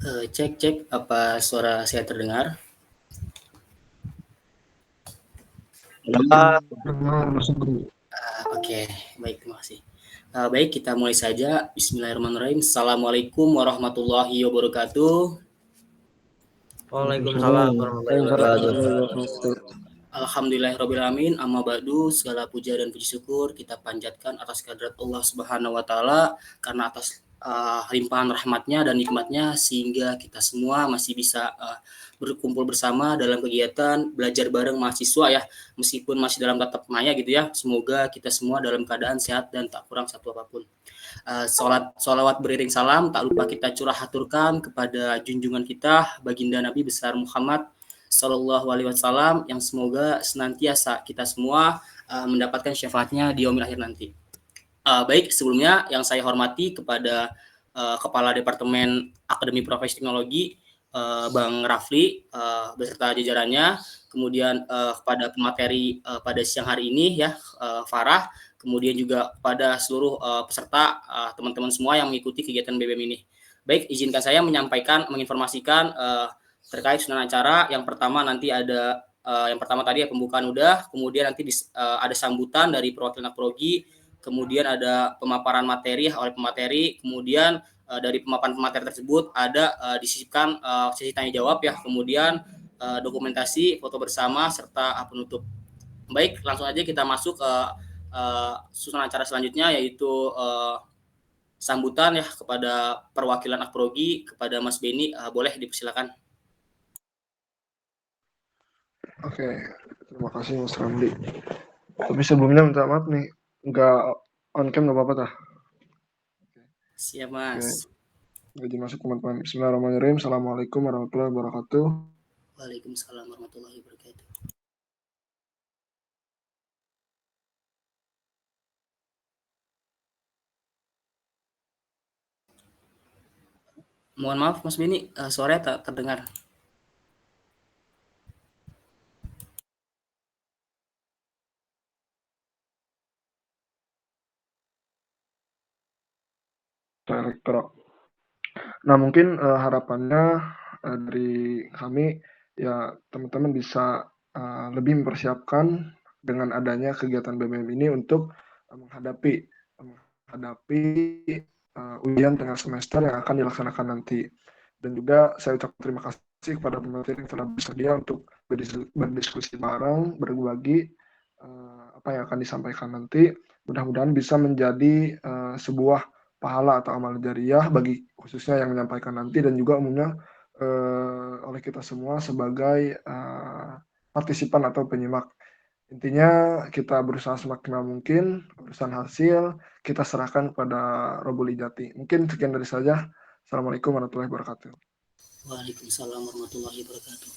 Cek cek, apa suara saya terdengar? Halo. Dengar Mas Guru. Oke, baik, terima kasih. Baik, kita mulai saja. Bismillahirrahmanirrahim. Assalamualaikum warahmatullahi wabarakatuh. Waalaikumsalam warahmatullahi wabarakatuh. Alhamdulillahirrahmanirrahim. Amma ba'du, segala puja dan puji syukur kita panjatkan atas kehadirat Allah Subhanahu wa Ta'ala, karena atas limpahan rahmatnya dan nikmatnya sehingga kita semua masih bisa berkumpul bersama dalam kegiatan belajar bareng mahasiswa ya, meskipun masih dalam tatap maya gitu ya. Semoga kita semua dalam keadaan sehat dan tak kurang satu apapun. Sholawat beriring salam tak lupa kita curah haturkan kepada junjungan kita baginda Nabi besar Muhammad Sallallahu Alaihi Wasallam, yang semoga senantiasa kita semua mendapatkan syafaatnya di yaumil akhir nanti. Baik, sebelumnya yang saya hormati kepada Kepala Departemen Akademi Profesi Teknologi Bang Rafli beserta jajarannya, kemudian kepada pemateri pada siang hari ini ya, Farah, kemudian juga kepada seluruh peserta teman-teman semua yang mengikuti kegiatan BBM ini. Baik, izinkan saya menginformasikan terkait susunan acara. Yang pertama nanti ada yang pertama tadi ya pembukaan udah, kemudian nanti ada sambutan dari perwakilan Akprogi, kemudian ada pemaparan materi oleh pemateri, kemudian dari pemaparan pemateri tersebut ada disisipkan sesi tanya jawab ya, kemudian dokumentasi, foto bersama serta penutup. Baik, langsung aja kita masuk ke susunan acara selanjutnya, yaitu sambutan ya kepada perwakilan Akprogi, kepada Mas Beni, boleh dipersilakan. Oke, terima kasih Mas Ramli. Tapi sebelumnya minta maaf nih, nggak on cam nggak apa-apa tah? Siap Mas. Jadi masuk teman-teman. Bismillahirrahmanirrahim. Assalamualaikum warahmatullahi wabarakatuh. Waalaikumsalam warahmatullahi wabarakatuh. Mohon maaf Mas Beni, suaranya tak terdengar. Direktur. Nah mungkin harapannya dari kami ya teman-teman bisa lebih mempersiapkan dengan adanya kegiatan BBM ini untuk menghadapi ujian tengah semester yang akan dilaksanakan nanti. Dan juga saya ucapkan terima kasih kepada pemateri yang telah bersedia untuk berdiskusi bareng, berbagi apa yang akan disampaikan nanti. Mudah-mudahan bisa menjadi sebuah pahala atau amal jariah bagi khususnya yang menyampaikan nanti, dan juga umumnya oleh kita semua sebagai partisipan atau penyimak. Intinya kita berusaha semaksimal mungkin, urusan hasil kita serahkan kepada Rabbul Ijati. Mungkin sekian dari saya. Assalamualaikum warahmatullahi wabarakatuh. Waalaikumsalam warahmatullahi wabarakatuh.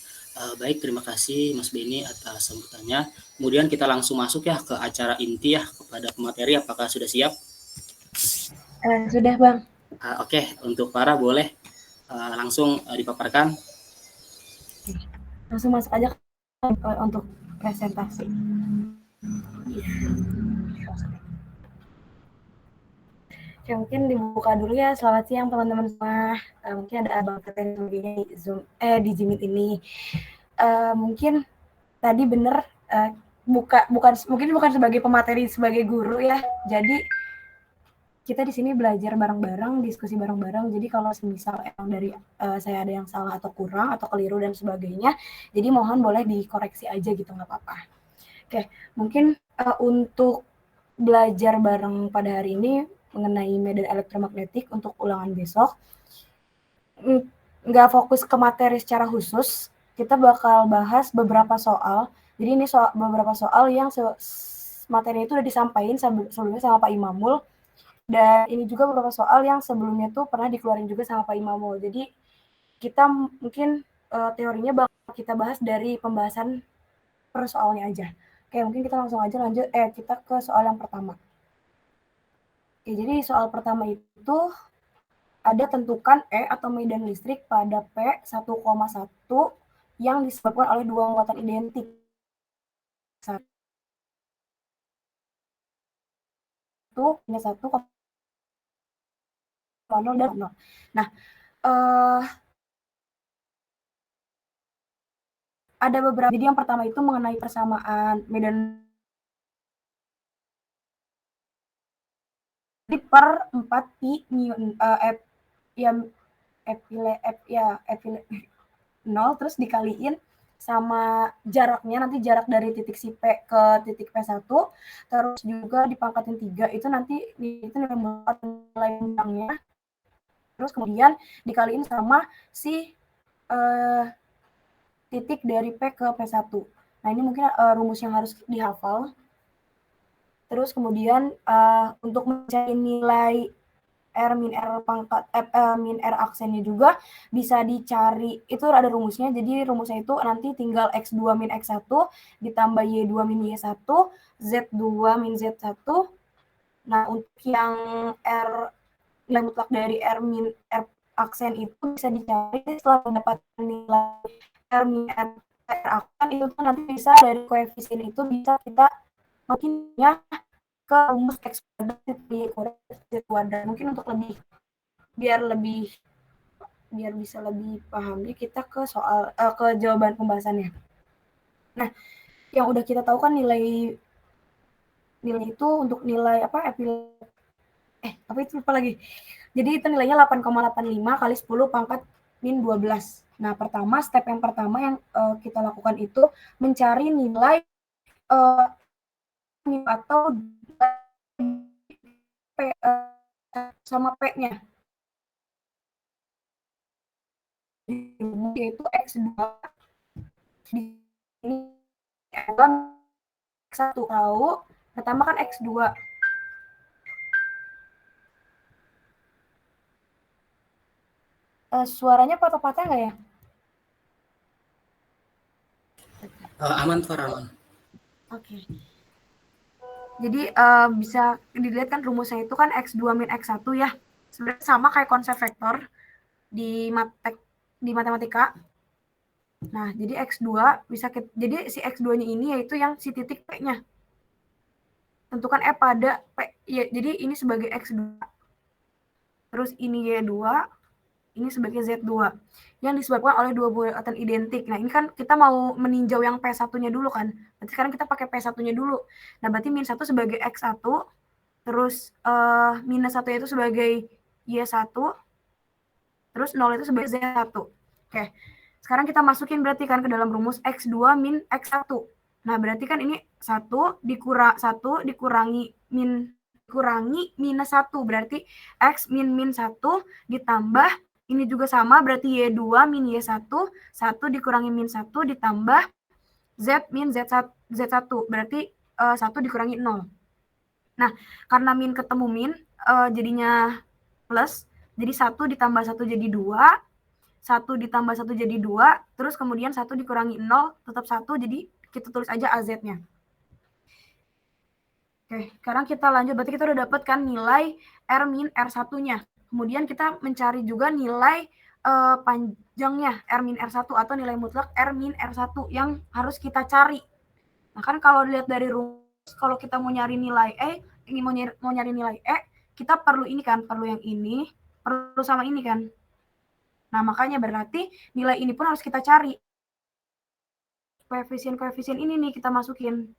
Baik, terima kasih Mas Beni atas sambutannya. Kemudian kita langsung masuk ya ke acara inti ya, kepada pemateri. Apakah sudah siap? Sudah Bang. Oke, untuk para boleh langsung dipaparkan. Langsung masuk aja untuk presentasi. Oke, mungkin dibuka dulu ya. Selamat siang teman-teman semua. Mungkin ada abang teknologinya di Zoom, di Jimit ini. Mungkin tadi bener bukan sebagai pemateri, sebagai guru ya. Jadi kita di sini belajar bareng-bareng, diskusi bareng-bareng. Jadi kalau misal emang dari saya ada yang salah atau kurang atau keliru dan sebagainya, jadi mohon boleh dikoreksi aja gitu, nggak apa-apa. Oke, mungkin untuk belajar bareng pada hari ini mengenai medan elektromagnetik untuk ulangan besok, nggak fokus ke materi secara khusus, kita bakal bahas beberapa soal. Jadi ini beberapa soal yang materi itu udah disampaikan sebelumnya sama Pak Imamul, dan ini juga beberapa soal yang sebelumnya tuh pernah dikeluarin juga sama Pak Imamul. Jadi kita mungkin teorinya bakal kita bahas dari pembahasan per soalnya aja. Oke, mungkin kita langsung aja kita ke soal yang pertama. Oke, jadi soal pertama itu ada tentukan E atau medan listrik pada P 1,1 yang disebabkan oleh dua muatan identik. Ini 1,0 dan 0. Nah, ada beberapa. Jadi yang pertama itu mengenai persamaan medan per 4 pi nol terus dikaliin sama jaraknya, nanti jarak dari titik si P ke titik P1, terus juga dipangkatin 3, itu nanti itu nilai bintangnya, terus kemudian dikaliin sama si titik dari P ke P1. Nah ini mungkin rumus yang harus dihafal. Terus kemudian untuk mencari nilai R min R pangkat min R aksennya juga bisa dicari, itu ada rumusnya. Jadi rumusnya itu nanti tinggal X2 min X1 ditambah Y2 min Y1 Z2 min Z1. Nah untuk yang R nilai mutlak dari R min R aksen itu bisa dicari setelah mendapatkan nilai R min R aksen itu nanti bisa dari koefisien itu bisa kita makinnya ke rumus X kuadrat Y kuadrat. Mungkin untuk biar bisa lebih paham kita ke soal ke jawaban pembahasannya. Nah, yang udah kita tahu kan nilai itu untuk nilai apa itu lupa lagi. Jadi itu nilainya 8,85 kali 10 pangkat min 12. Nah, step yang pertama yang kita lakukan itu mencari nilai atau P sama P-nya. Yaitu X2 ini X1 tahu, pertama kan X2. Suaranya patah-patah nggak ya? Aman, Farhan. Oke. Jadi bisa dilihat kan rumusnya itu kan X2 min X1 ya. Sebenarnya sama kayak konsep vektor di matematika. Nah, jadi X2 jadi si X2-nya ini yaitu yang si titik P-nya. Tentukan E pada P. Ya, jadi ini sebagai X2. Terus ini Y2, ini sebagai Z2. Yang disebabkan oleh dua buatan identik. Nah, ini kan kita mau meninjau yang P1-nya dulu kan. Berarti sekarang kita pakai P1-nya dulu. Nah, berarti min 1 sebagai X1, terus minus 1 itu sebagai Y1, terus 0 itu sebagai Z1. Oke. Sekarang kita masukin berarti kan ke dalam rumus X2 min X1. Nah, berarti kan ini 1 dikurangi minus 1. Berarti X min 1 ditambah, ini juga sama, berarti Y2 min Y1, 1 dikurangi min 1 ditambah Z min Z1. Berarti 1 dikurangi 0. Nah, karena min ketemu min, jadinya plus. Jadi 1 ditambah 1 jadi 2. 1 ditambah 1 jadi 2, terus kemudian 1 dikurangi 0, tetap 1, jadi kita tulis aja AZ-nya. Oke, sekarang kita lanjut, berarti kita udah dapat kan nilai R min R1-nya. Kemudian kita mencari juga nilai panjangnya R min R1 atau nilai mutlak R min R1 yang harus kita cari. Nah kan kalau dilihat dari rumus, kalau kita mau nyari nilai mau nyari nilai E, kita perlu ini kan, perlu yang ini, perlu sama ini kan. Nah, makanya berarti nilai ini pun harus kita cari. Koefisien-koefisien ini nih kita masukin.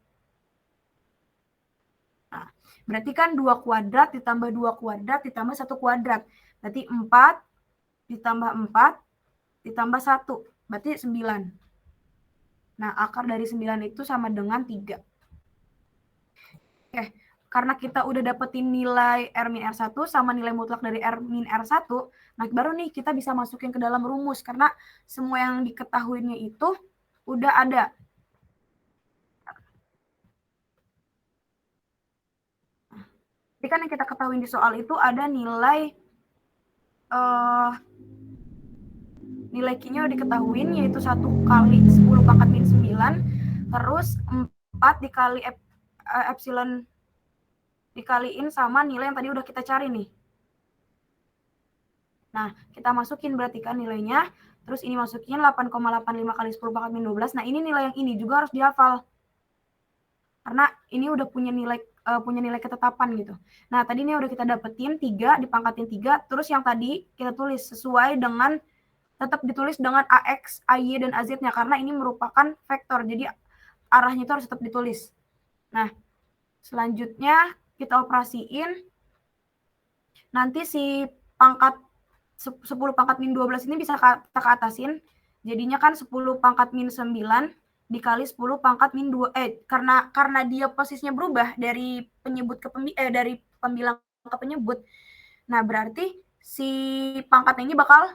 Nah, berarti kan 2 kuadrat ditambah 2 kuadrat ditambah 1 kuadrat. Berarti 4 ditambah 4 ditambah 1. Berarti 9. Nah, akar dari 9 itu sama dengan 3. Oke, karena kita udah dapetin nilai R min R1 sama nilai mutlak dari R min R1, nah baru nih kita bisa masukin ke dalam rumus karena semua yang diketahuinya itu udah ada. Jadi kan yang kita ketahui di soal itu ada nilai nilai Q-nya udah diketahuin yaitu 1 kali 10 pangkat min 9, terus 4 dikali epsilon dikaliin sama nilai yang tadi udah kita cari nih. Nah, kita masukin berarti kan nilainya, terus ini masukin 8,85 kali 10 pangkat min 12. Nah, ini nilai yang ini juga harus dihafal. Karena ini udah punya nilai ketetapan gitu. Nah, tadi ini udah kita dapetin 3, dipangkatin 3, terus yang tadi kita tulis sesuai dengan tetap ditulis dengan AX, AY, dan AZ-nya karena ini merupakan vektor. Jadi arahnya itu harus tetap ditulis. Nah, selanjutnya kita operasiin. Nanti si pangkat 10 pangkat min 12 ini bisa kita ke atasin. Jadinya kan 10 pangkat min 9 dikali 10 pangkat min 2. Karena dia posisinya berubah dari penyebut ke dari pembilang ke penyebut. Nah, berarti si pangkatnya ini bakal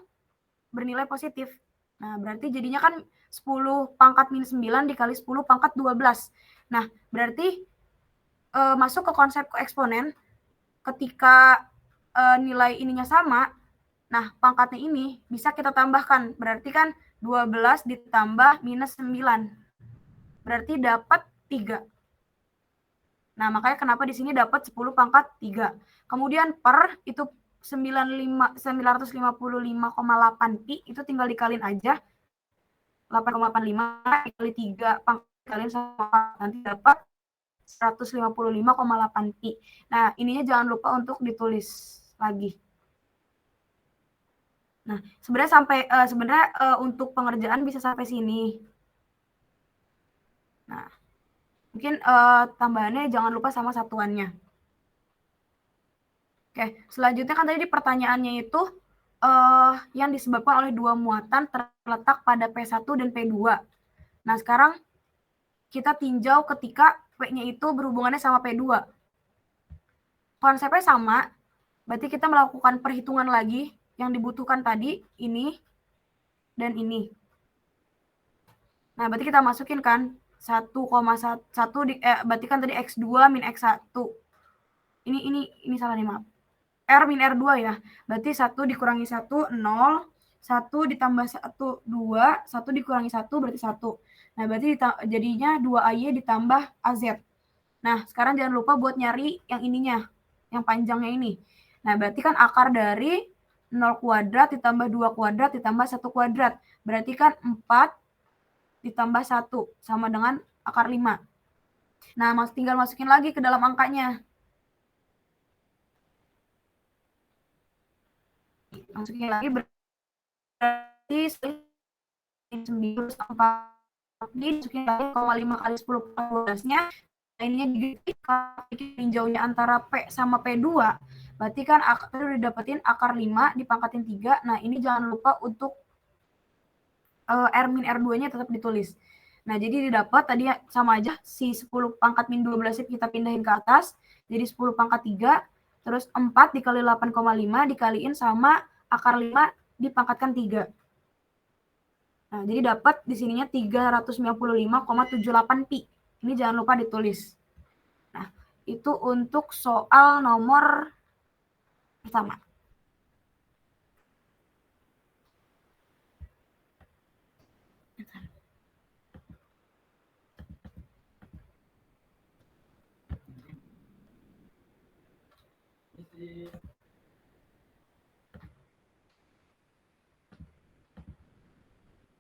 bernilai positif. Nah, berarti jadinya kan 10 pangkat min 9 dikali 10 pangkat 12. Nah, berarti masuk ke konsep eksponen ketika nilai ininya sama, nah pangkatnya ini bisa kita tambahkan. Berarti kan 12 ditambah minus 9. Berarti dapat 3. Nah, makanya kenapa di sini dapat 10 pangkat 3. Kemudian per itu 955,8 pi itu tinggal dikaliin aja. 8,85 dikali 3 pangkat dikaliin sama nanti dapat 155,8 pi. Nah, ininya jangan lupa untuk ditulis lagi. Nah, sebenarnya untuk pengerjaan bisa sampai sini. Nah, mungkin tambahannya jangan lupa sama satuannya. Oke, selanjutnya kan tadi di pertanyaannya itu yang disebabkan oleh dua muatan terletak pada P1 dan P2. Nah, sekarang kita tinjau ketika P-nya itu berhubungannya sama P2. Konsepnya sama, berarti kita melakukan perhitungan lagi yang dibutuhkan tadi, ini dan ini. Nah, berarti kita masukin kan 1,1 berarti kan tadi X2 min X1. Ini salah nih, maaf. R min R2 ya. Berarti 1 dikurangi 1, 0. 1 ditambah 1, 2. 1 dikurangi 1 berarti 1. Nah, berarti jadinya 2AY ditambah AZ. Nah, sekarang jangan lupa buat nyari yang ininya, yang panjangnya ini. Nah, berarti kan akar dari 0 kuadrat ditambah 2 kuadrat ditambah 1 kuadrat. Berarti kan 4 ditambah 1 sama dengan akar 5. Nah, tinggal masukin lagi ke dalam angkanya. Masukin lagi berarti 9 sampai dimasukin lagi 0,5 kali 10 12-nya. Ininya tinjaunya antara P sama P2. Berarti kan udah dapetin akar 5 dipangkatin 3. Nah, ini jangan lupa untuk R min R2-nya tetap ditulis. Nah, jadi didapat tadi sama aja si 10 pangkat min 12 kita pindahin ke atas. Jadi 10 pangkat 3. Terus 4 dikali 8,5 dikaliin sama akar 5 dipangkatkan 3. Nah, jadi dapat di sininya 395,78 pi. Ini jangan lupa ditulis. Nah, itu untuk soal nomor pertama.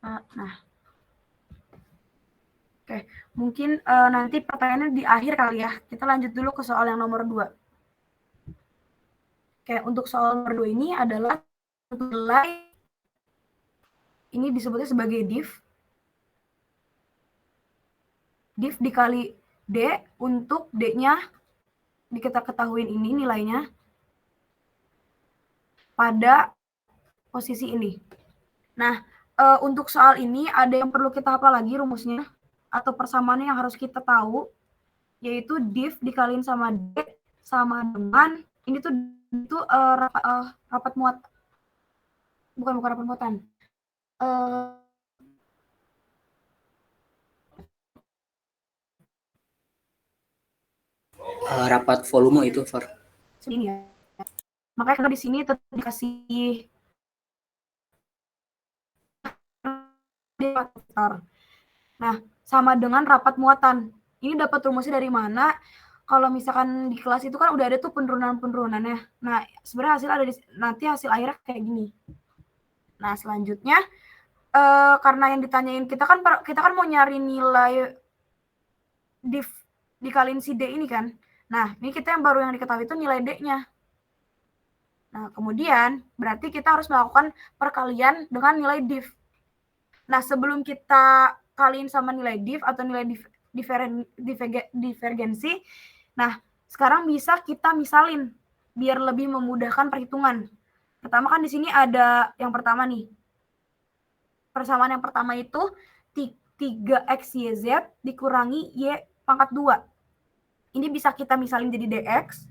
Nah, oke, mungkin nanti pertanyaannya di akhir kali ya. Kita lanjut dulu ke soal yang nomor 2. Oke, untuk soal nomor 2 ini adalah nilai, ini disebutnya sebagai div. Div dikali D untuk D-nya kita ketahuin ini nilainya pada posisi ini. Nah, untuk soal ini ada yang perlu kita hafal lagi rumusnya atau persamaannya yang harus kita tahu, yaitu div dikaliin sama D sama dengan ini tuh itu rapat muatan. Bukan rapat muatan. Rapat volume itu, Far. Sini ya. Makanya di sini tetap dikasih Nah, sama dengan rapat muatan. Ini dapat rumusnya dari mana? Kalau misalkan di kelas itu kan udah ada tuh penurunan-penurunannya. Nah, sebenarnya hasil ada nanti hasil akhirnya kayak gini. Nah, selanjutnya karena yang ditanyain kita kan mau nyari nilai div dikaliin si D ini kan. Nah, ini kita yang baru yang diketahui itu nilai D-nya. Nah, kemudian berarti kita harus melakukan perkalian dengan nilai div. Nah, sebelum kita kaliin sama nilai div atau nilai divergensi, nah, sekarang bisa kita misalin biar lebih memudahkan perhitungan. Pertama kan di sini ada yang pertama nih. Persamaan yang pertama itu 3xyz dikurangi y pangkat 2. Ini bisa kita misalin jadi dx.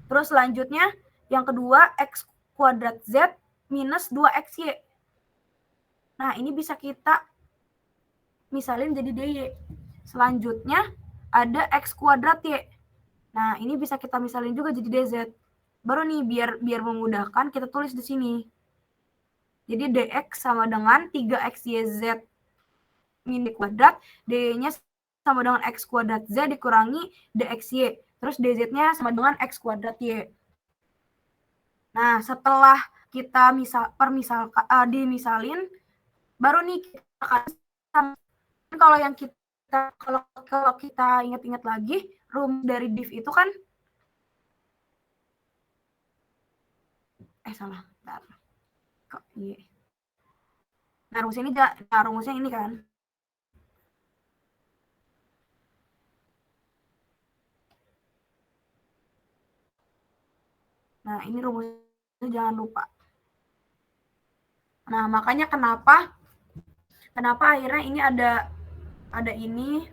Terus selanjutnya yang kedua x kuadrat z minus 2xy. Nah, ini bisa kita misalin jadi dy. Selanjutnya ada x kuadrat y. Nah, ini bisa kita misalin juga jadi dz. Baru nih biar memudahkan kita tulis di sini. Jadi dx sama dengan 3xyz min kuadrat, dy-nya sama dengan x kuadrat z dikurangi dxy. Terus dz-nya sama dengan x kuadrat y. Nah, setelah kita dimisalin, baru nih kita akan, kalau yang kita kalau kita ingat-ingat lagi, rumus dari div itu kan salah. Bentar. Kok iya. Nah, rumusnya ini kan. Nah, ini rumusnya jangan lupa. Nah, makanya kenapa akhirnya ini ada ini.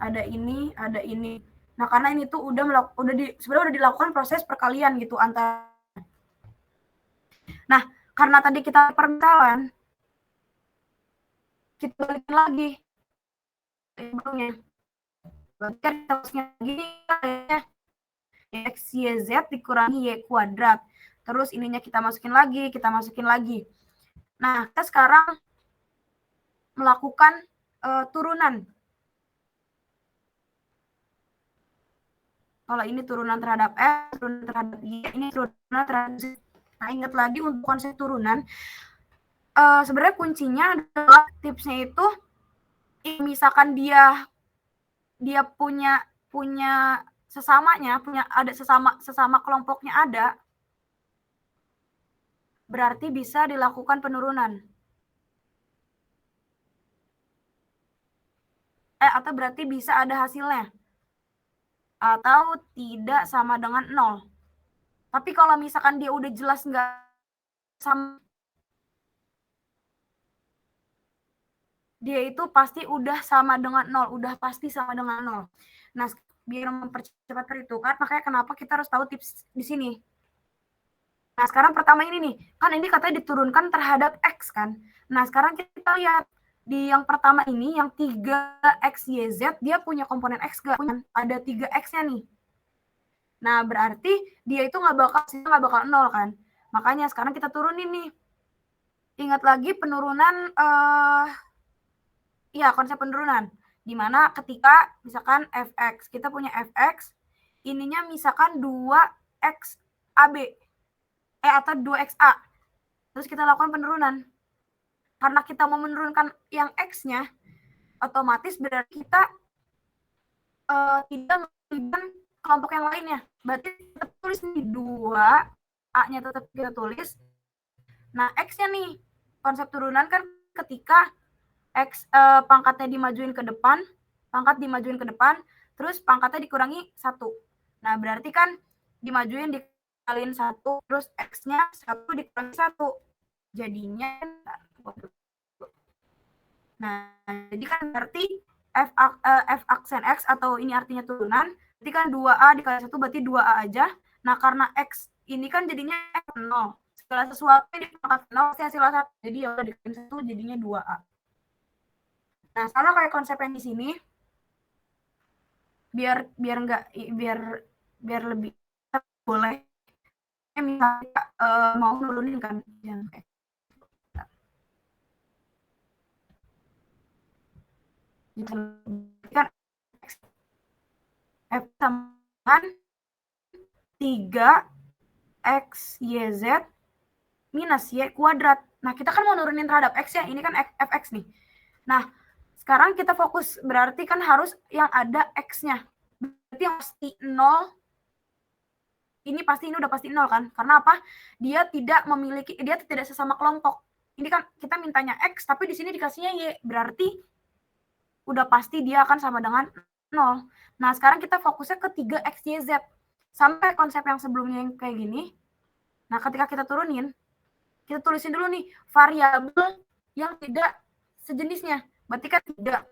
Nah, karena ini tuh sebenarnya udah dilakukan proses perkalian gitu antara. Nah, karena tadi kita permisalan, kita balikin lagi. Berarti kan kita masukin lagi x, y, z dikurangi y kuadrat. Terus ininya kita masukin lagi. Nah, kita sekarang melakukan turunan. Kalau ini turunan terhadap f, turunan terhadap y, ini turunan terhadap z. Nah, ingat lagi untuk konsep turunan, sebenarnya kuncinya adalah tipsnya itu, misalkan dia punya sesamanya, ada sesama kelompoknya ada, berarti bisa dilakukan penurunan. Atau berarti bisa ada hasilnya. Atau tidak sama dengan 0. Tapi kalau misalkan dia udah jelas nggak sama, dia itu pasti udah sama dengan 0, udah pasti sama dengan 0. Nah, biar mempercepat perhitungan, makanya kenapa kita harus tahu tips di sini. Nah, sekarang pertama ini nih, kan ini katanya diturunkan terhadap x kan. Nah, sekarang kita lihat di yang pertama ini, yang 3xyz, dia punya komponen x nggak? Ada 3x-nya nih. Nah, berarti dia itu nggak bakal 0 kan. Makanya sekarang kita turunin nih. Ingat lagi penurunan, konsep penurunan. Dimana ketika misalkan fx, kita punya fx, ininya misalkan 2x AB. Atau 2xa. Terus kita lakukan penurunan. Karena kita mau menurunkan yang x-nya, otomatis berarti kita tidak menurunkan kelompok yang lainnya. Berarti kita tulis nih 2a-nya tetap kita tulis. Nah, x-nya nih, konsep turunan kan ketika x pangkatnya dimajuin ke depan, terus pangkatnya dikurangi 1. Nah, berarti kan dimajuin dikaliin 1, terus x-nya 1 dikurangi 1. Jadinya, nah, jadi kan berarti f aksen x atau ini artinya turunan, berarti kan 2a dikali 1 berarti 2a aja. Nah, karena x ini kan jadinya 0. Segala sesuatu yang dipangkat 0 pasti hasil 1. Jadi ya udah dikali 1 jadinya 2a. Nah, sama kayak konsep yang di sini. Biar lebih boleh misalnya mau nurunin kan yang kayak kan f sama 3xyz minus y kuadrat. Nah, kita kan mau nurunin terhadap x ya, ini kan fx nih. Nah, sekarang kita fokus, berarti kan harus yang ada x-nya. Berarti yang pasti 0 ini udah pasti 0 kan? Karena apa? Dia tidak sesama kelompok. Ini kan kita mintanya X, tapi di sini dikasihnya Y. Berarti udah pasti dia akan sama dengan 0. Nah, sekarang kita fokusnya ke 3X, Y, Z. Sampai konsep yang sebelumnya yang kayak gini. Nah, ketika kita turunin, kita tulisin dulu nih variabel yang tidak sejenisnya. Berarti kan 3.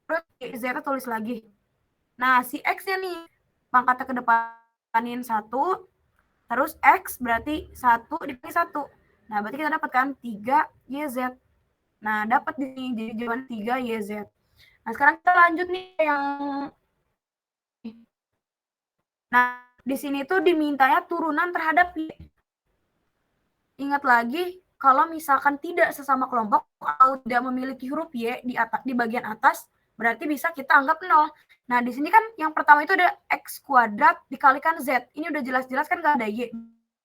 Terus Z tulis lagi. Nah, si X-nya nih, pangkatnya ke depanin 1, terus X berarti 1 dikali 1. Nah, berarti kita dapat kan 3YZ. Nah, dapat di sini, jadi jawaban 3YZ. Nah, sekarang kita lanjut nih yang... Nah, di sini tuh dimintanya turunan terhadap Y. Ingat lagi, kalau misalkan tidak sesama kelompok atau tidak memiliki huruf Y di bagian atas, berarti bisa kita anggap 0. Nah, di sini kan yang pertama itu ada X kuadrat dikalikan Z. Ini udah jelas-jelas kan nggak ada Y.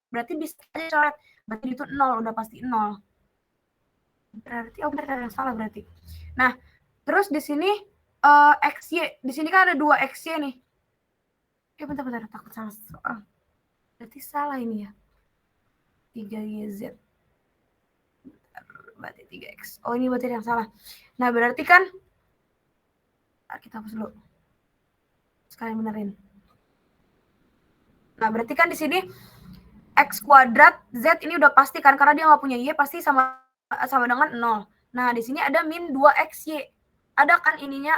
Berarti bisa aja coret. Berarti itu 0, udah pasti 0. Berarti, benar ada yang salah berarti. Nah, terus di sini XY. Di sini kan ada 2 XY nih. Bentar, takut salah soal. Berarti salah ini ya. 3YZ. Berarti 3X. Oh, ini berarti yang salah. Nah, berarti kan kita hapus dulu. Sekalian benerin. Nah, berarti kan di sini X kuadrat Z ini udah pasti kan, karena dia nggak punya Y, pasti sama dengan 0. Nah, di sini ada min 2XY. Ada kan ininya,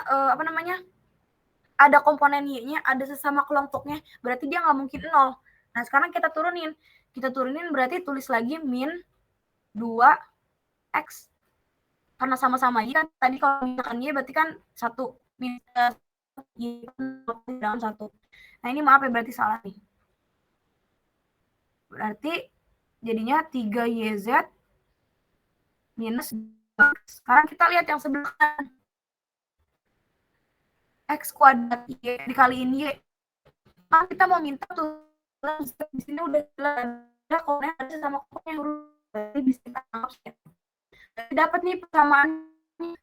ada komponen Y-nya, ada sesama kelompoknya, berarti dia nggak mungkin 0. Nah, sekarang kita turunin. Berarti tulis lagi min 2X. Karena sama-sama Y kan, tadi kalau misalkan Y berarti kan 1. Min Y dengan 1. Nah, ini maaf ya, berarti salah nih. Berarti jadinya 3YZ minus 2X. Sekarang kita lihat yang sebelah kanan. X kuadrat Y dikaliin Y. Nah, kita mau minta tuh di sini udah jelas komponen ada sama komponen huruf. Jadi bisa kita anggap. Dapat nih persamaan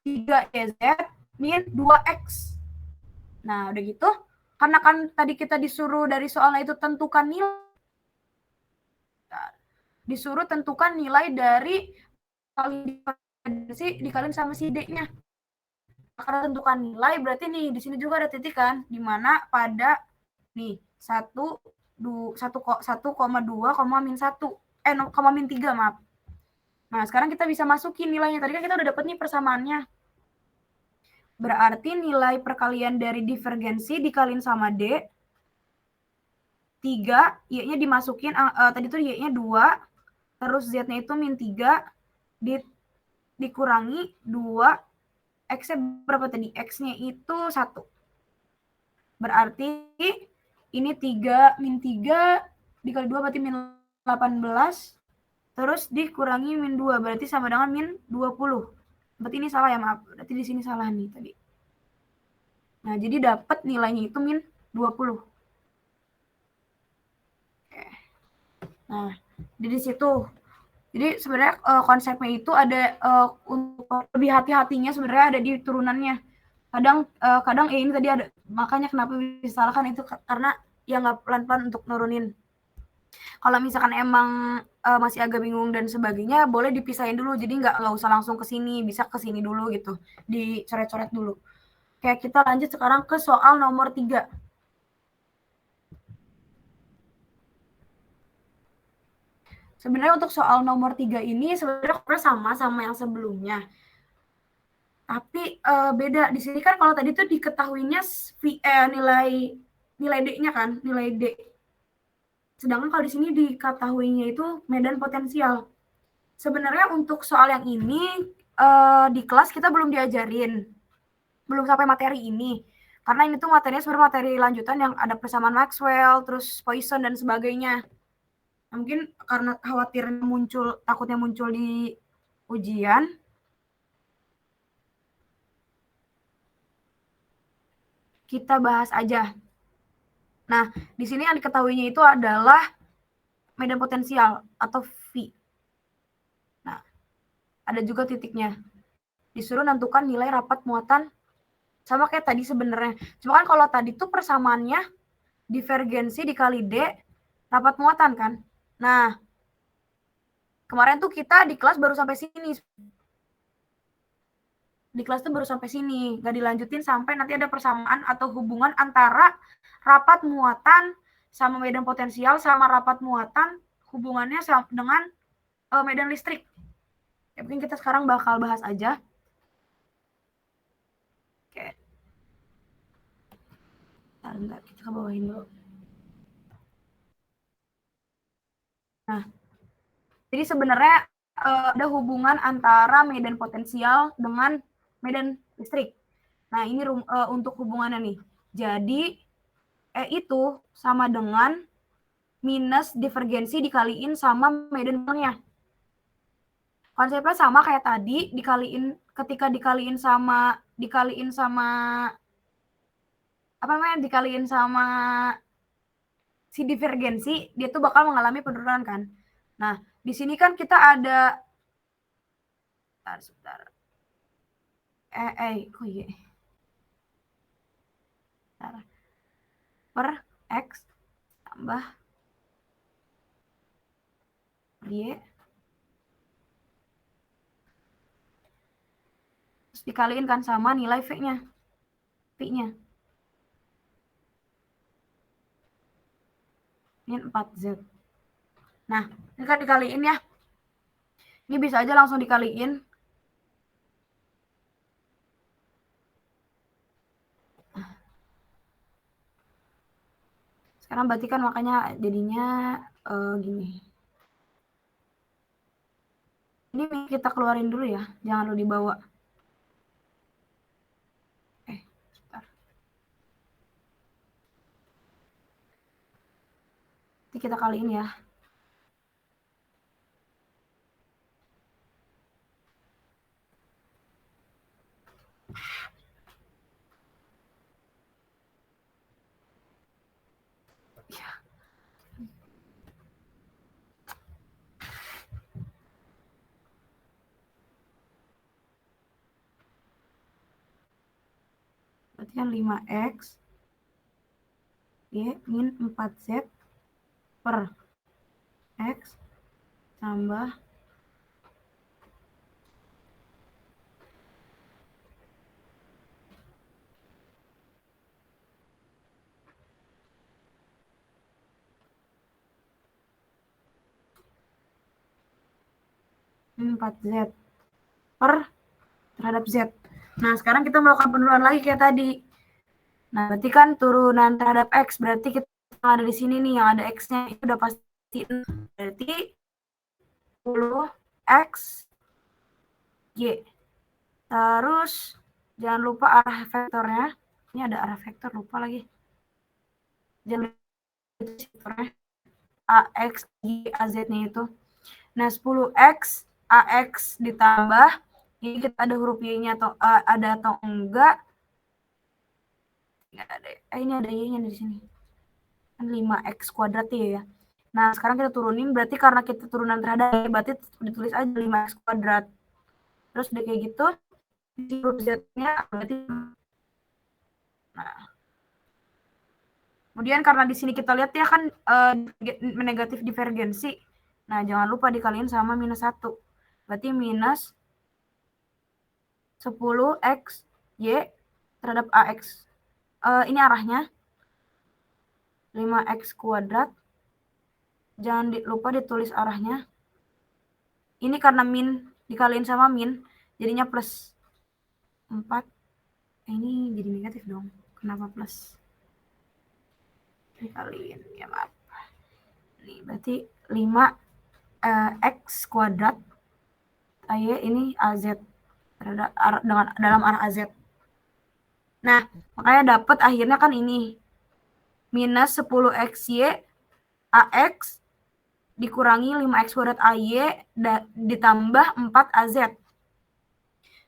3YZ min 2X. Nah, udah gitu. Karena kan tadi kita disuruh dari soalnya itu tentukan nilai. Disuruh tentukan nilai dari dikaliin sama si D-nya. Karena tentukan nilai berarti nih di sini juga ada titik kan, di mana pada nih 1,2, min 3, maaf. Nah, sekarang kita bisa masukin nilainya. Tadi kan kita udah dapat nih persamaannya. Berarti nilai perkalian dari divergensi dikaliin sama D 3, Y-nya dimasukin, tadi tuh Y-nya 2, terus Z-nya itu min 3, dikurangi 2, X-nya berapa tadi? X-nya itu 1. Berarti ini 3 min 3 dikali 2 berarti min 18, terus dikurangi min 2, berarti sama dengan min 20. Berarti ini salah ya, maaf. Berarti di sini salah nih tadi. Nah, jadi dapat nilainya itu min 20. Oke. Nah, di situ. Jadi sebenarnya konsepnya itu ada untuk lebih hati-hatinya sebenarnya ada di turunannya. Kadang ini tadi ada, makanya kenapa disalahkan itu karena ya nggak pelan-pelan untuk nurunin. Kalau misalkan emang masih agak bingung dan sebagainya, boleh dipisahin dulu. Jadi nggak usah langsung ke sini, bisa ke sini dulu gitu, dicoret-coret dulu. Kayak kita lanjut sekarang ke soal nomor 3. Sebenarnya untuk soal nomor 3 ini sebenarnya sama yang sebelumnya. Tapi beda. Di sini kan kalau tadi tuh diketahuinya nilai D-nya kan, nilai D. Sedangkan kalau di sini diketahuinya itu medan potensial. Sebenarnya untuk soal yang ini di kelas kita belum diajarin. Belum sampai materi ini. Karena ini tuh materinya sebenarnya materi lanjutan yang ada persamaan Maxwell, terus Poisson dan sebagainya. Mungkin karena takutnya muncul di ujian. Kita bahas aja. Nah, di sini yang diketahuinya itu adalah medan potensial atau V. Nah, ada juga titiknya. Disuruh nentukan nilai rapat muatan sama kayak tadi sebenarnya. Cuma kan kalau tadi tuh persamaannya divergensi dikali D rapat muatan kan. Nah, kemarin tuh kita di kelas baru sampai sini. Di kelas tuh baru sampai sini, nggak dilanjutin sampai nanti ada persamaan atau hubungan antara rapat muatan sama medan potensial sama rapat muatan hubungannya dengan medan listrik. Ya, mungkin kita sekarang bakal bahas aja. Oke. Bentar, kita bawain dulu. Nah, jadi sebenarnya ada hubungan antara medan potensial dengan medan listrik. Nah, ini untuk hubungannya nih. Jadi, E itu sama dengan minus divergensi dikaliin sama medan molnya. Konsepnya sama kayak tadi, ketika dikaliin sama si divergensi, dia tuh bakal mengalami penurunan kan. Nah, di sini kan kita ada sebentar. Kok iya? Per X tambah Y terus dikaliin kan sama nilai V-nya. V-nya. Ini 4Z. Nah, ini kan dikaliin ya. Ini bisa aja langsung dikaliin. Sekarang berarti kan makanya jadinya gini. Ini kita keluarin dulu ya, jangan lu dibawa. Sebentar. Nanti kita kaliin ya. Berarti kan 5X Y min 4Z per X tambah min 4Z per terhadap Z. Nah, sekarang kita melakukan penurunan lagi kayak tadi. Nah, berarti kan turunan terhadap X, berarti kita ada di sini nih, yang ada X-nya, itu udah pasti. Berarti 10X Y. Terus, jangan lupa arah vektornya. Ini ada arah vektor, lupa lagi. Jangan lupa vektornya. AX, Y, AZ-nya itu. Nah, 10X, AX ditambah. Ini kita ada huruf Y-nya atau ada atau enggak. Nggak ada. Ini ada Y-nya di sini. Kan 5X kuadrat ya. Nah, sekarang kita turunin. Berarti karena kita turunan terhadap Y, berarti ditulis aja 5X kuadrat. Terus udah kayak gitu. Huruf Z-nya berarti. Nah. Kemudian karena di sini kita lihat ya kan negatif divergensi. Nah, jangan lupa dikaliin sama minus 1. Berarti minus 10X Y terhadap AX. Ini arahnya 5X kuadrat. Jangan lupa ditulis arahnya. Ini karena min dikaliin sama min, jadinya plus 4. Ini jadi negatif dong. Kenapa plus? Dikaliin, ya maaf. Ini berarti 5X kuadrat. AY ini AZ. Dengan dalam arah AZ. Nah, makanya dapat akhirnya kan ini. Minus 10XY AX dikurangi 5X kuadrat AY ditambah 4AZ.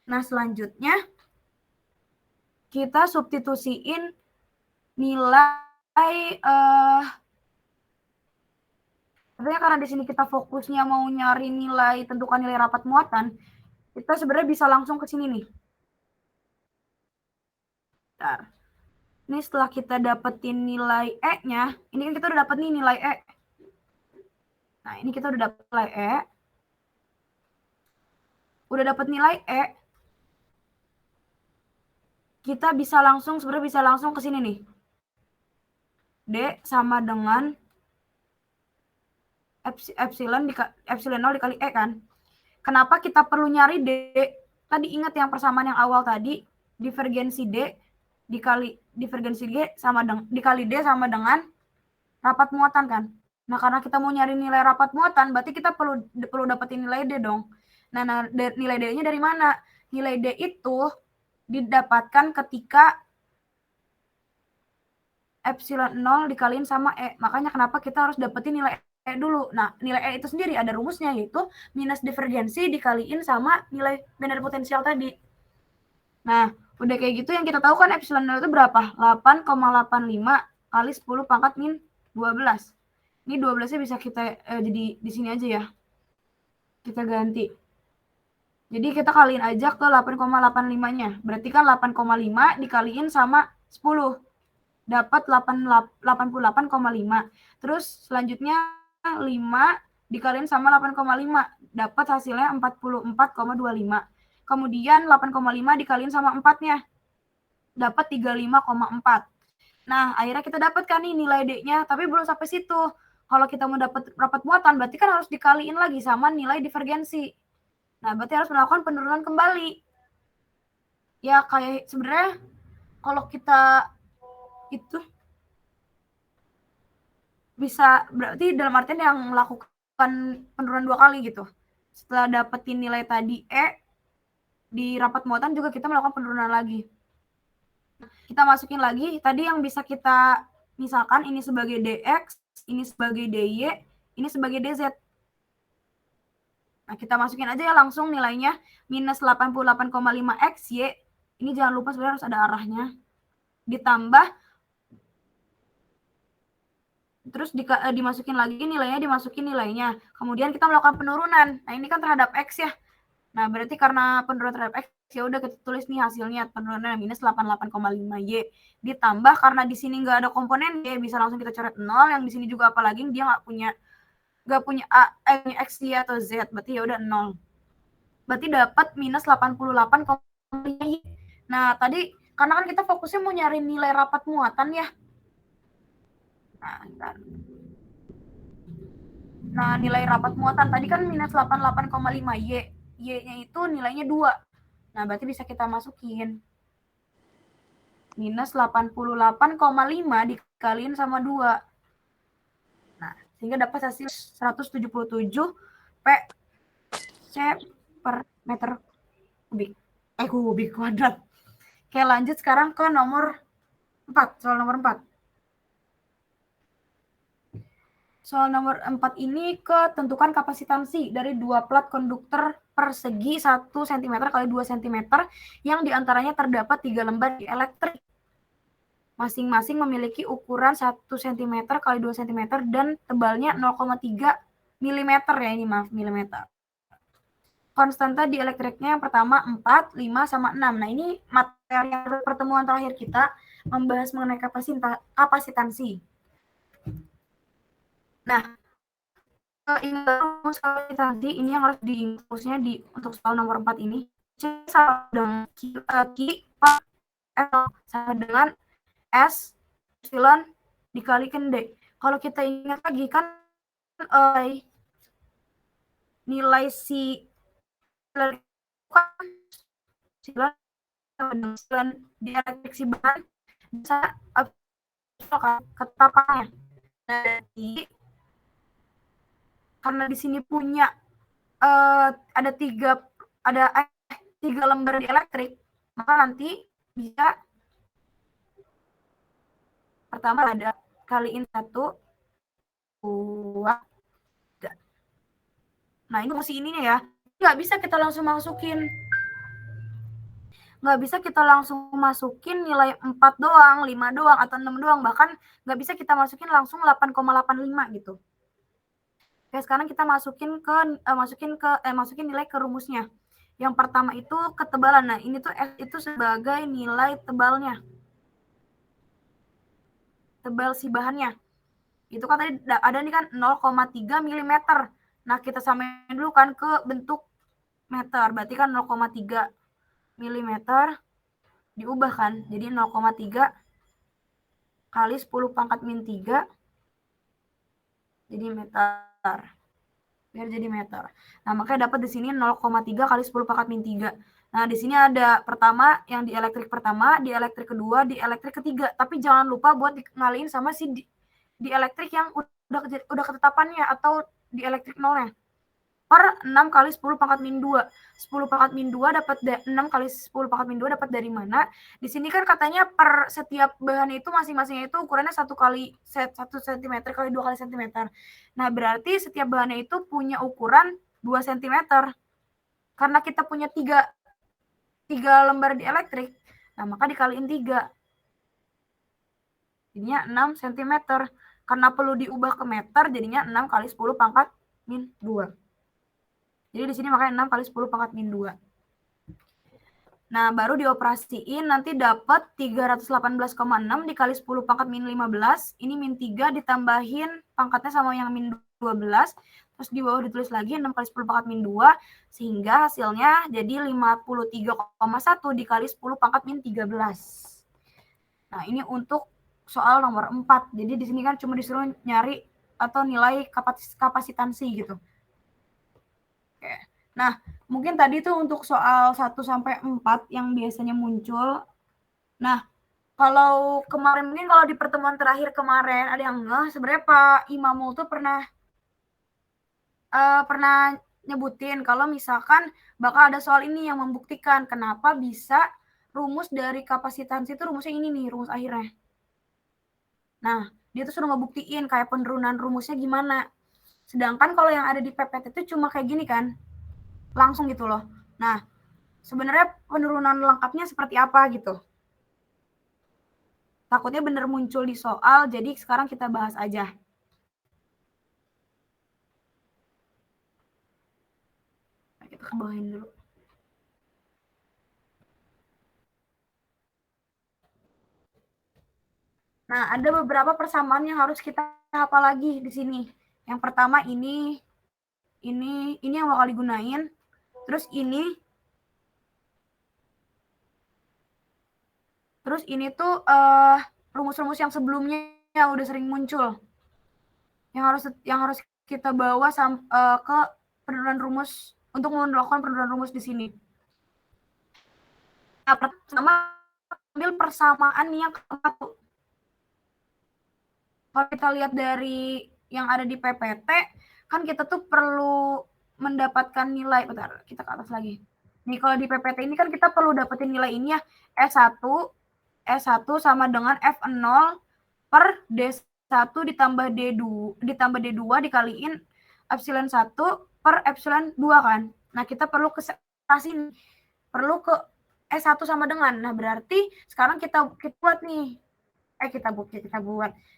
Nah, selanjutnya kita substitusiin nilai sebenarnya karena di sini kita fokusnya mau nyari nilai, tentukan nilai rapat muatan, kita sebenarnya bisa langsung ke sini nih. Bentar. Ini setelah kita dapetin nilai E-nya, ini kan kita udah dapet nih nilai E. Nah, ini kita udah dapat nilai E. Udah dapat nilai E. Kita bisa langsung ke sini nih. D sama dengan epsilon 0 dikali E kan. Kenapa kita perlu nyari D? Tadi ingat yang persamaan yang awal tadi, divergensi D dikali D sama dengan rapat muatan kan. Nah, karena kita mau nyari nilai rapat muatan, berarti kita perlu dapetin nilai D dong. Nah, nilai D-nya dari mana? Nilai D itu didapatkan ketika epsilon 0 dikaliin sama E. Makanya kenapa kita harus dapetin nilai E dulu. Nah, nilai E itu sendiri ada rumusnya, yaitu minus divergensi dikaliin sama nilai bendera potensial tadi. Nah, udah kayak gitu yang kita tahu kan epsilon 0 itu berapa? 8,85 kali 10 pangkat min 12. Ini 12-nya bisa kita jadi di sini aja ya. Kita ganti. Jadi kita kaliin aja ke 8,85-nya. Berarti kan 8,5 dikaliin sama 10. Dapat 88,5. Terus selanjutnya 5 dikaliin sama 8,5. Dapat hasilnya 44,25. Kemudian 8,5 dikaliin sama 4-nya. Dapat 35,4. Nah, akhirnya kita dapat kan nih nilai D-nya. Tapi belum sampai situ. Kalau kita mau dapat rapat muatan, berarti kan harus dikaliin lagi sama nilai divergensi. Nah, berarti harus melakukan penurunan kembali. Ya, kayak sebenarnya kalau kita itu bisa berarti dalam artian yang melakukan penurunan 2 kali gitu. Setelah dapetin nilai tadi E, di rapat muatan juga kita melakukan penurunan lagi. Kita masukin lagi, tadi yang bisa kita misalkan ini sebagai DX, ini sebagai DY, ini sebagai DZ. Nah, kita masukin aja ya langsung nilainya minus 88,5 XY. Ini jangan lupa sebenarnya harus ada arahnya. Ditambah, terus dimasukin lagi nilainya. Kemudian kita melakukan penurunan. Nah, ini kan terhadap X ya. Nah, berarti karena penurunan terhadap X, ya udah kita tulis nih hasilnya penurunan minus 88,5Y. Ditambah karena di sini nggak ada komponen Y, bisa langsung kita coret 0. Yang di sini juga apalagi dia nggak punya X, Y, atau Z, berarti ya udah 0. Berarti dapat minus 88,5Y. Nah, tadi karena kan kita fokusnya mau nyari nilai rapat muatan ya. Nah, nilai rapat muatan tadi kan minus 88,5Y. Y-nya itu nilainya 2. Nah, berarti bisa kita masukin. Minus 88,5 dikaliin sama 2. Nah, sehingga dapat hasil 177 PC per meter kubik. Kubik kuadrat. Oke, lanjut sekarang ke nomor 4. Soal nomor 4. Soal nomor 4 ini ketentukan kapasitansi dari 2 plat konduktor persegi 1 cm kali 2 cm yang diantaranya terdapat 3 lembar elektrik. Masing-masing memiliki ukuran 1 cm kali 2 cm dan tebalnya 0,3 mm ya ini milimeter. Konstanta di elektriknya yang pertama 4, 5, sama 6. Nah, ini materi pertemuan terakhir kita membahas mengenai kapasitansi. Nah, rumus kapasitansi ini yang harus diinputnya untuk soal nomor 4 ini. C sama dengan sama dengan S epsilon dikalikan D. Kalau kita ingat lagi kan nilai si epsilon di elektrik si bahan bisa ketapangnya. Jadi karena di sini punya ada 3 lembar di elektrik, maka nanti bisa pertama ada kaliin 1, 2, 3. Nah, ini masih ininya ya. Nggak bisa kita langsung masukin. Nggak bisa kita langsung masukin nilai 4 doang, 5 doang, atau 6 doang. Bahkan nggak bisa kita masukin langsung 8,85 gitu. Oke, sekarang kita masukin nilai ke rumusnya. Yang pertama itu ketebalan. Nah, ini tuh S itu sebagai nilai tebalnya. Tebal si bahannya. Itu kan tadi ada nih kan 0,3 mm. Nah, kita samain dulu kan ke bentuk meter. Berarti kan 0,3 mm diubah kan. Jadi 0,3 kali 10 pangkat min 3 jadi meter. Biar jadi meter. Nah, makanya dapat di sini 0,3 kali 10 pangkat min 3. Nah, di sini ada pertama yang di elektrik pertama, di elektrik kedua, di elektrik ketiga. Tapi jangan lupa buat ngalihin sama si di elektrik yang udah ketetapannya atau di elektrik nolnya. Per 6 kali 10 pangkat min 2. 10 pangkat min 2 dapat 6 kali 10 pangkat min 2 dapat dari mana? Di sini kan katanya per setiap bahan itu masing-masingnya itu ukurannya 1 cm kali 2 kali cm. Nah, berarti setiap bahannya itu punya ukuran 2 cm. Karena kita punya 3 lembar di elektrik, nah maka dikaliin 3. Jadinya 6 cm. Karena perlu diubah ke meter, jadinya 6 kali 10 pangkat min 2. Jadi di sini makanya 6 kali 10 pangkat min 2. Nah, baru dioperasiin nanti dapat 318,6 dikali 10 pangkat min 15. Ini min 3 ditambahin pangkatnya sama yang min 12. Terus di bawah ditulis lagi 6 kali 10 pangkat min 2. Sehingga hasilnya jadi 53,1 dikali 10 pangkat min 13. Nah, ini untuk soal nomor 4. Jadi di sini kan cuma disuruh nyari atau nilai kapasitansi gitu. Oke. Nah, mungkin tadi tuh untuk soal 1 sampai 4 yang biasanya muncul. Nah, kalau kemarin mungkin kalau di pertemuan terakhir kemarin ada yang sebenarnya Pak Imamul tuh pernah nyebutin kalau misalkan bakal ada soal ini yang membuktikan kenapa bisa rumus dari kapasitansi itu rumusnya ini nih, rumus akhirnya. Nah, dia tuh suruh ngebuktiin kayak penurunan rumusnya gimana. Sedangkan kalau yang ada di PPT itu cuma kayak gini kan. Langsung gitu loh. Nah, sebenarnya penurunan lengkapnya seperti apa gitu. Takutnya bener muncul di soal, jadi sekarang kita bahas aja. Nah, kita kebawain dulu. Nah, ada beberapa persamaan yang harus kita hafal lagi di sini. Yang pertama ini yang bakal digunain. Terus ini tuh rumus-rumus yang sebelumnya yang udah sering muncul. Yang harus kita bawa ke penurunan rumus untuk melakukan penurunan rumus di sini. Nah, pertama ambil persamaan yang keempat. Kalau kita lihat dari yang ada di PPT, kan kita tuh perlu mendapatkan nilai. Bentar, kita ke atas lagi. Nih, kalau di PPT ini kan kita perlu dapetin nilai ini ya. S1 sama dengan F0 per D1 ditambah D2 dikaliin epsilon 1 per epsilon 2 kan. Nah, kita perlu ke sini. Perlu ke S1 sama dengan. Nah, berarti sekarang kita buat nih.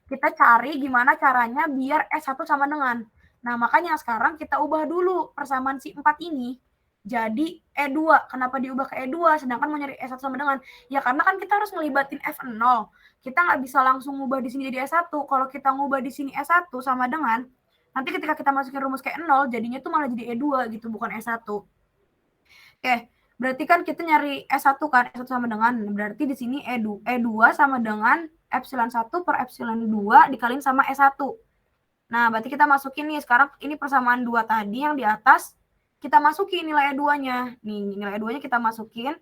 Kita cari gimana caranya biar S1 sama dengan. Nah, makanya sekarang kita ubah dulu persamaan si 4 ini jadi E2. Kenapa diubah ke E2 sedangkan mau nyari S1 sama dengan? Ya karena kan kita harus ngelibatin F0. Kita nggak bisa langsung ngubah di sini jadi S1. Kalau kita ngubah di sini S1 sama dengan, nanti ketika kita masukin rumus kayak 0, jadinya tuh malah jadi E2 gitu, bukan S1. Oke, berarti kan kita nyari S1 kan, S1 sama dengan, berarti di sini E2 sama dengan epsilon 1 per epsilon 2 dikaliin sama S1. Nah, berarti kita masukin nih, sekarang ini persamaan 2 tadi yang di atas, kita masukin nilai E2-nya. Nih, nilai E2-nya kita masukin.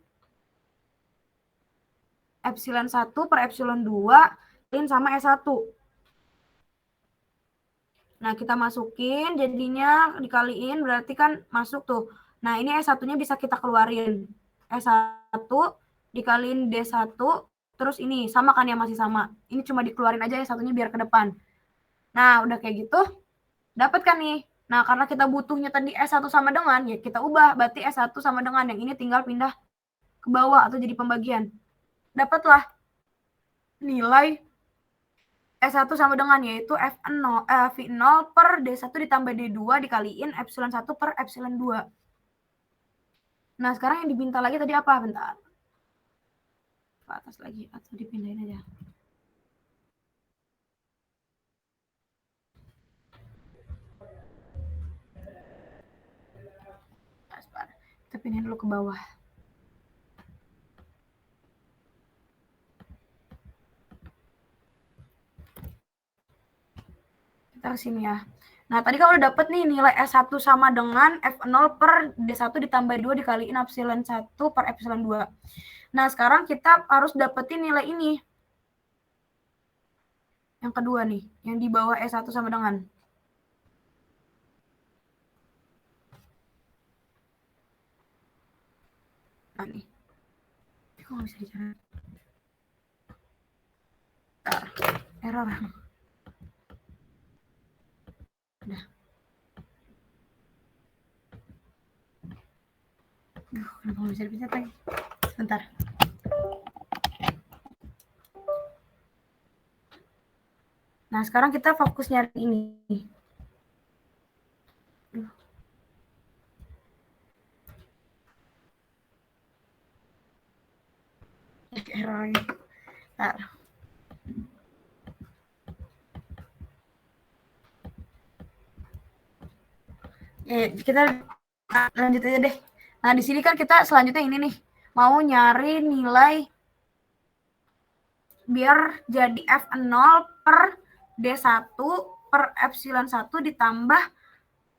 Epsilon 1 per epsilon 2 dikaliin sama S1. Nah, kita masukin, jadinya dikaliin, berarti kan masuk tuh. Nah, ini S1-nya bisa kita keluarin. S1 dikaliin D1, terus ini sama kan ya, masih sama. Ini cuma dikeluarin aja S1-nya biar ke depan. Nah, udah kayak gitu, dapat kan nih. Nah, karena kita butuhnya tadi S1 sama dengan, ya kita ubah. Berarti S1 sama dengan, yang ini tinggal pindah ke bawah atau jadi pembagian. Dapatlah nilai S1 sama dengan, yaitu V0 per D1 ditambah D2 dikaliin epsilon 1 per epsilon 2. Nah, sekarang yang diminta lagi tadi apa? Bentar. Ke atas lagi, atau dipindahin aja. Kita pindahin dulu ke bawah. Kita ke sini ya. Nah, tadi kan udah dapet nih nilai S1 sama dengan F0 per D1 ditambah 2 dikaliin epsilon 1 per epsilon 2. Nah, sekarang kita harus dapetin nilai ini. Yang kedua nih, yang di bawah S1 sama dengan. Nah, nih. Kok nggak bisa dicari? Error. Udah. Kenapa nggak bisa dipencet lagi? Sebentar. Nah, sekarang kita fokus nyari ini. Error lagi. Bentar. Kita lanjut aja deh. Nah, di sini kan kita selanjutnya ini nih. Mau nyari nilai biar jadi F0 per D1 per epsilon 1 ditambah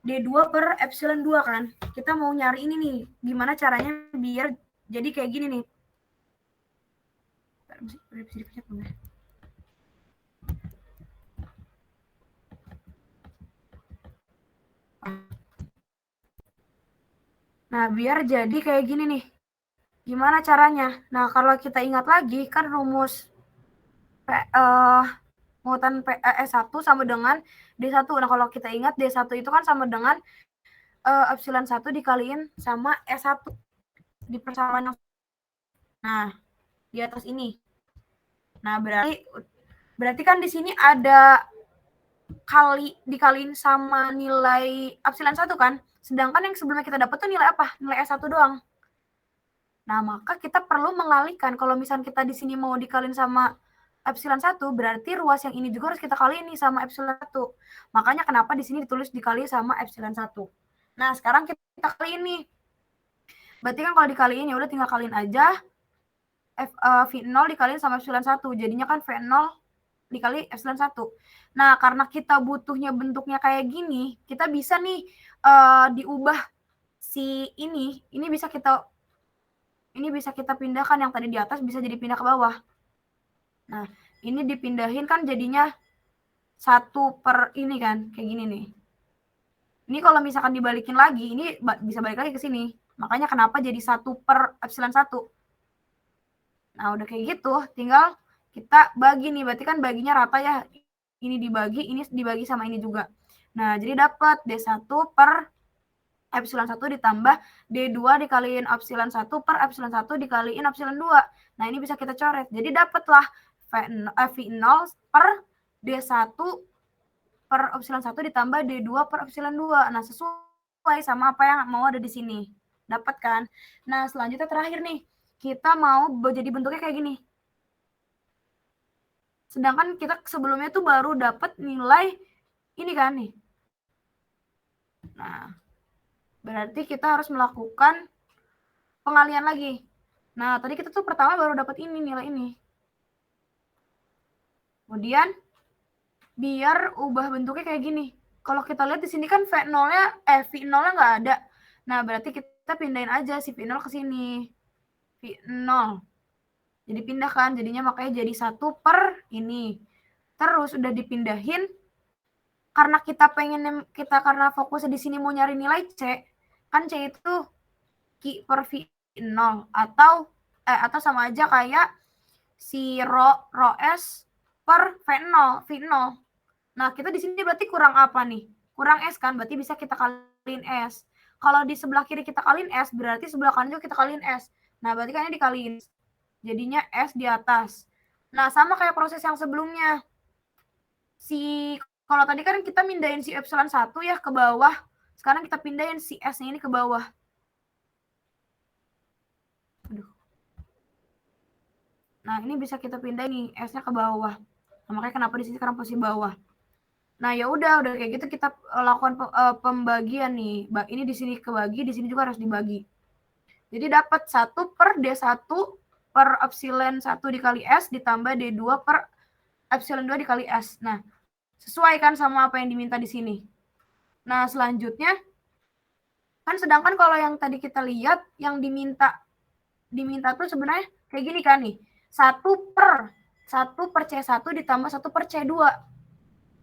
D2 per epsilon 2 kan. Kita mau nyari ini nih. Gimana caranya biar jadi kayak gini nih. Bisa dipencet belum ya? Nah, biar jadi kayak gini nih. Gimana caranya? Nah, kalau kita ingat lagi, kan rumus muatan S1 sama dengan D1. Nah, kalau kita ingat D1 itu kan sama dengan epsilon 1 dikaliin sama S1 di persamaan. Nah, di atas ini. Nah, berarti kan di sini ada dikaliin sama nilai epsilon 1 kan? Sedangkan yang sebelumnya kita dapat tuh nilai apa? Nilai S1 doang. Nah, maka kita perlu mengalihkan. Kalau misalnya kita di sini mau dikaliin sama epsilon 1, berarti ruas yang ini juga harus kita kaliin nih sama epsilon 1. Makanya kenapa di sini ditulis dikali sama epsilon 1. Nah, sekarang kita kaliin nih. Berarti kan kalau dikaliin ya udah tinggal kaliin aja V0 dikaliin sama epsilon 1. Jadinya kan V0 dikali epsilon 1. Nah, karena kita butuhnya bentuknya kayak gini, kita bisa nih diubah si ini bisa kita pindahkan, yang tadi di atas bisa jadi pindah ke bawah. Nah, ini dipindahin kan jadinya 1 per ini kan, kayak gini nih. Ini kalau misalkan dibalikin lagi, ini bisa balik lagi ke sini. Makanya kenapa jadi 1 per epsilon 1. Nah, udah kayak gitu, tinggal kita bagi nih, berarti kan baginya rata ya. Ini dibagi sama ini juga. Nah, jadi dapat D1 per epsilon 1 ditambah D2 dikaliin epsilon 1 per epsilon 1 dikaliin epsilon 2. Nah, ini bisa kita coret. Jadi dapatlah V0 per D1 per epsilon 1 ditambah D2 per epsilon 2. Nah, sesuai sama apa yang mau ada di sini. Dapat kan? Nah, selanjutnya terakhir nih. Kita mau jadi bentuknya kayak gini. Sedangkan kita sebelumnya tuh baru dapat nilai ini kan nih. Nah, berarti kita harus melakukan pengalihan lagi. Nah, tadi kita tuh pertama baru dapat ini, nilai ini. Kemudian, biar ubah bentuknya kayak gini. Kalau kita lihat di sini kan V0-nya nggak ada. Nah, berarti kita pindahin aja si V0 ke sini. V0. Jadi pindahkan, jadinya makanya jadi 1 per ini. Terus udah dipindahin, karena karena fokusnya di sini mau nyari nilai C, kan C itu Q per V0 atau sama aja kayak si rho S per V0. Nah, kita di sini berarti kurang apa nih? Kurang S kan, berarti bisa kita kaliin S. Kalau di sebelah kiri kita kaliin S, berarti sebelah kanan juga kita kaliin S. Nah, berarti kan ini dikaliin. Jadinya S di atas. Nah, sama kayak proses yang sebelumnya. Kalau tadi kan kita mindahin si epsilon 1 ya ke bawah. Sekarang kita pindahin si S-nya ini ke bawah. Aduh. Nah, ini bisa kita pindahin nih S-nya ke bawah. Nah, makanya kenapa di sini sekarang posisi bawah. Nah, ya udah kayak gitu kita lakukan pembagian nih. Ini di sini kebagi, di sini juga harus dibagi. Jadi dapat 1 per D1 per epsilon 1 dikali S ditambah D2 per epsilon 2 dikali S. Nah, sesuai kan sama apa yang diminta di sini. Nah, selanjutnya, kan sedangkan kalau yang tadi kita lihat, yang diminta tuh sebenarnya kayak gini kan nih. 1 per C1 ditambah 1 per C2.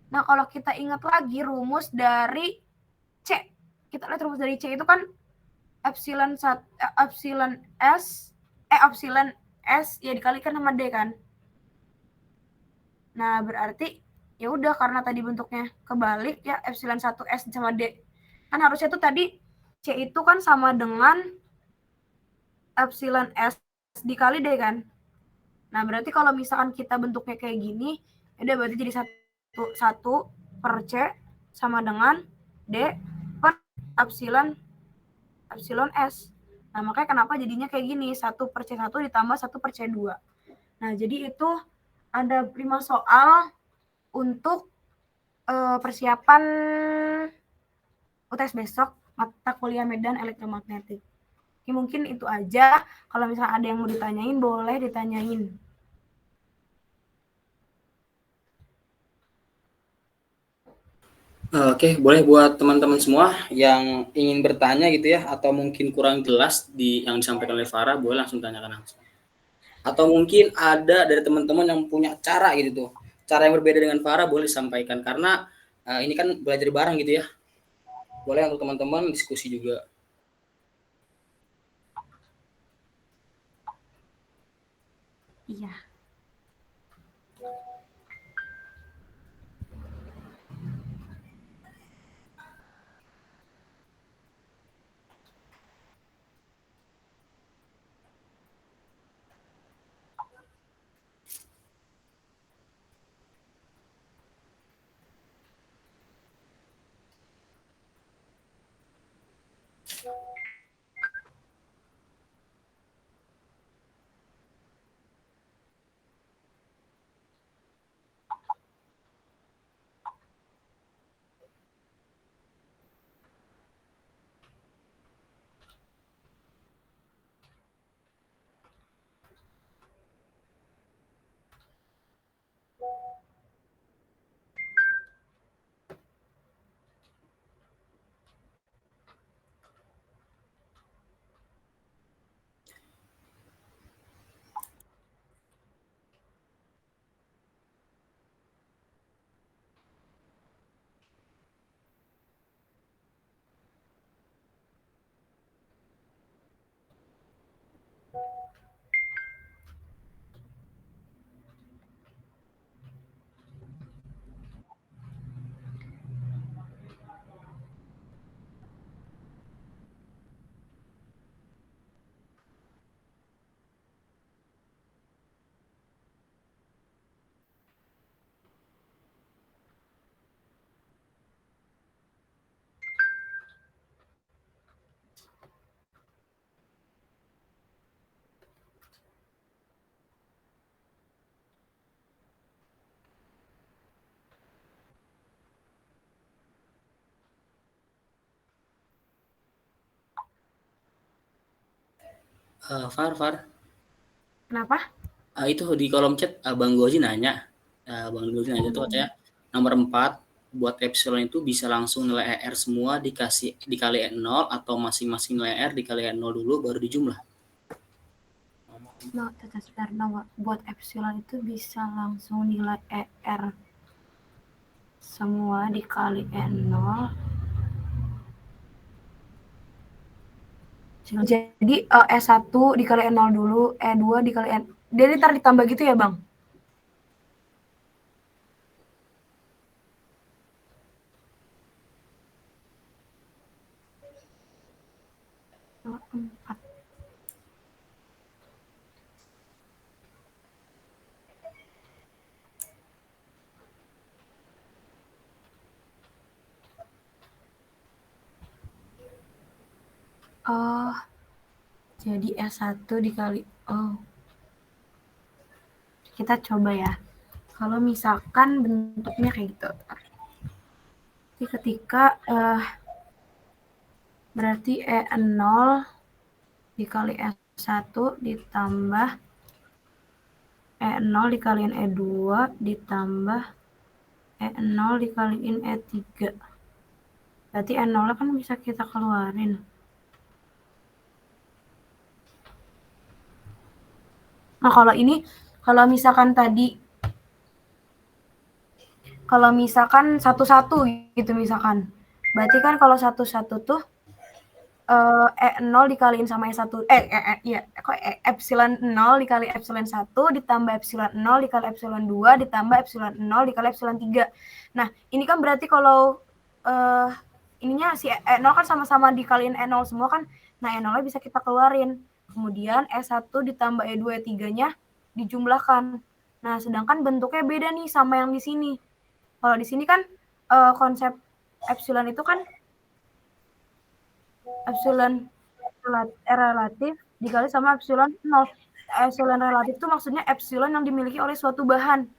Nah, kalau kita ingat lagi rumus dari C. Kita lihat rumus dari C itu kan epsilon S ya dikalikan sama D kan. Nah, berarti ya udah karena tadi bentuknya kebalik ya, epsilon 1S sama D. Kan harusnya tuh tadi C itu kan sama dengan epsilon S dikali D kan. Nah, berarti kalau misalkan kita bentuknya kayak gini, udah berarti jadi 1 per C sama dengan D per epsilon S. Nah, makanya kenapa jadinya kayak gini, 1 per C1 ditambah 1 per C2. Nah, jadi itu ada 5 soal untuk persiapan UTS besok, mata kuliah Medan Elektromagnetik. Oke, mungkin itu aja. Kalau misalnya ada yang mau ditanyain, boleh ditanyain. Oke, boleh buat teman-teman semua yang ingin bertanya gitu ya, atau mungkin kurang jelas yang disampaikan oleh Farah, boleh langsung tanyakan langsung. Atau mungkin ada dari teman-teman yang punya cara gitu tuh, cara yang berbeda dengan Farah boleh disampaikan, karena ini kan belajar bareng gitu ya. Boleh untuk teman-teman diskusi juga. Iya. Far. Kenapa? Itu di kolom chat Bang Gozi nanya. Tuh katanya nomor 4 buat epsilon itu bisa langsung nilai ER semua dikali E0 atau masing-masing nilai ER dikali E0 dulu baru dijumlah. No, sebentar, buat epsilon itu bisa langsung nilai ER semua dikali E0. Jadi E1 dikali E0 dulu, E2 dikali N. Jadi ntar ditambah gitu ya, Bang? Empat. Oh, jadi S1 dikali, kita coba ya. Kalau misalkan bentuknya kayak gitu. Jadi ketika berarti E0 dikali E1 ditambah E0 dikaliin E2 ditambah E0 dikaliin E3. Berarti E0 kan bisa kita keluarin. Nah, kalau misalkan tadi, kalau misalkan satu-satu gitu misalkan, berarti kan kalau satu-satu tuh E0 dikaliin sama E1, epsilon 0 dikali epsilon 1 ditambah epsilon 0 dikali epsilon 2 ditambah epsilon 0 dikali epsilon 3. Nah, ini kan berarti kalau ininya si E0 kan sama-sama dikaliin E0 semua kan, nah E0 bisa kita keluarin. Kemudian E1 ditambah E2, E3-nya dijumlahkan. Nah, sedangkan bentuknya beda nih sama yang di sini. Kalau di sini kan konsep epsilon itu kan epsilon relatif dikali sama epsilon 0. Epsilon relatif itu maksudnya epsilon yang dimiliki oleh suatu bahan.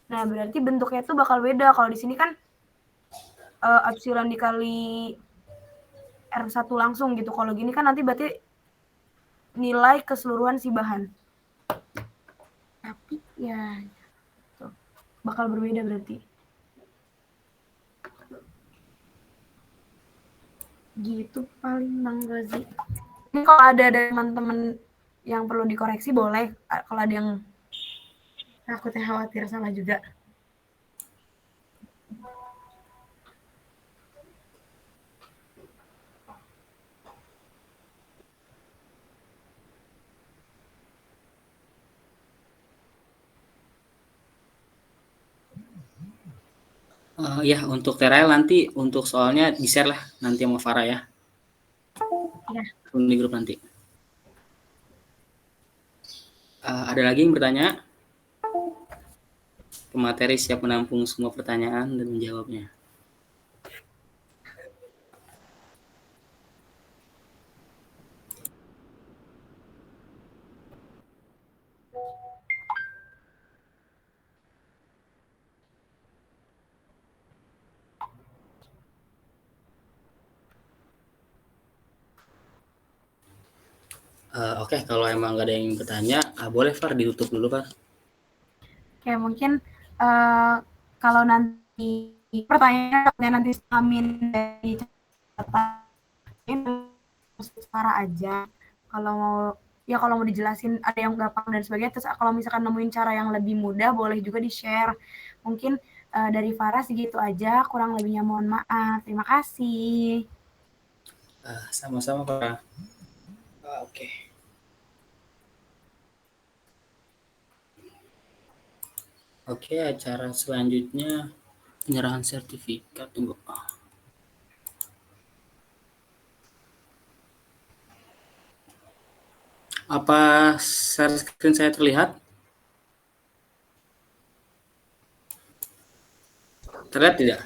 Nah, berarti bentuknya itu bakal beda. Kalau di sini kan epsilon dikali R1 langsung gitu. Kalau gini kan nanti berarti nilai keseluruhan si bahan. Tapi ya tuh, bakal berbeda berarti. Gitu paling Bang Rozi. Ini kalau ada teman-teman yang perlu dikoreksi boleh. Kalau ada yang takutnya khawatir salah juga. Ya, untuk Terail nanti untuk soalnya di-share lah nanti sama Farah ya. Ya. Di grup nanti. Ada lagi yang bertanya? Pemateri siap menampung semua pertanyaan dan menjawabnya. Oke, kalau emang nggak ada yang bertanya, boleh Far ditutup dulu Far. Oke, mungkin kalau nanti pertanyaannya nanti Amin dari catatan Farah aja. Kalau mau dijelasin ada yang gampang dan sebagainya. Terus kalau misalkan nemuin cara yang lebih mudah, boleh juga di-share. Mungkin dari Farah segitu aja. Kurang lebihnya mohon maaf. Terima kasih. Sama-sama Farah. Oke. Oke, acara selanjutnya penyerahan sertifikat. Tunggu. Apa share screen saya terlihat? Terlihat tidak?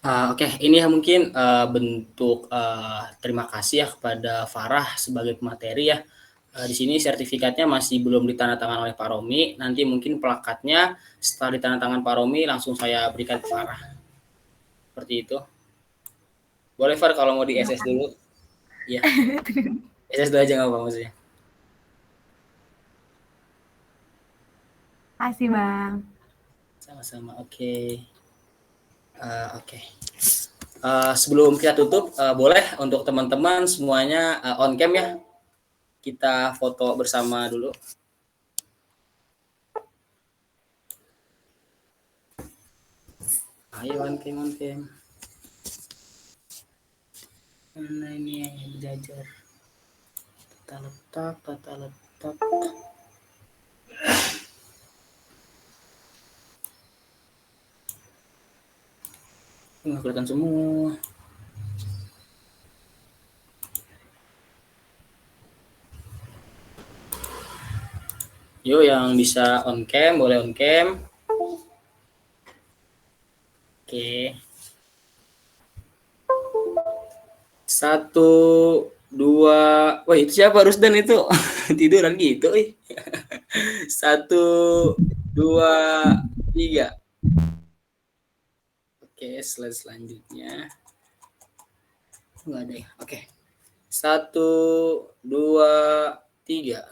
Oke, ini ya mungkin bentuk terima kasih ya kepada Farah sebagai pemateri ya. Di sini sertifikatnya masih belum ditandatangan oleh Pak Romi. Nanti mungkin plakatnya setelah ditandatangan Pak Romi langsung saya berikan ke Farah. Seperti itu. Boleh Far kalau mau di SS dulu. Iya. SS dulu aja nggak apa maksudnya. Makasih Bang. Sama-sama. Oke. Oke. Sebelum kita tutup, boleh untuk teman-teman semuanya on cam ya. Kita foto bersama dulu. Ayo on cam. Mana ini yang berjajar? Tata letak. Nggak kelihatan semua. Yuk yang bisa on cam boleh on cam. Oke. 1, 2. Wah itu siapa Rusdan itu? Tiduran gitu. 1, 2, 3. Oke, slide selanjutnya. Enggak ada ya. Oke. 1, 2, 3.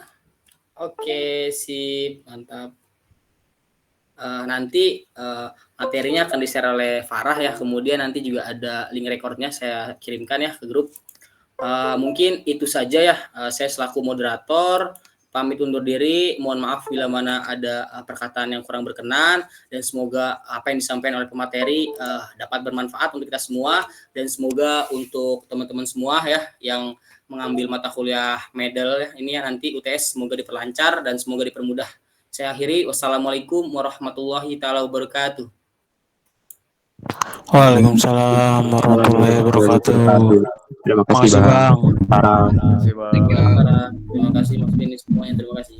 Oke, sip, mantap. Nanti materinya akan di-share oleh Farah ya. Kemudian nanti juga ada link recordnya saya kirimkan ya ke grup. Mungkin itu saja ya. Saya selaku moderator pamit undur diri. Mohon maaf bila mana ada perkataan yang kurang berkenan, dan semoga apa yang disampaikan oleh pemateri dapat bermanfaat untuk kita semua, dan semoga untuk teman-teman semua ya yang mengambil mata kuliah medal ini ya nanti UTS semoga diperlancar dan semoga dipermudah. Saya akhiri, wassalamualaikum warahmatullahi taala wabarakatuh. Waalaikumsalam warahmatullahi wabarakatuh. Terima kasih Makasih, Bang. Para Terima kasih Mas Denny semuanya, terima kasih.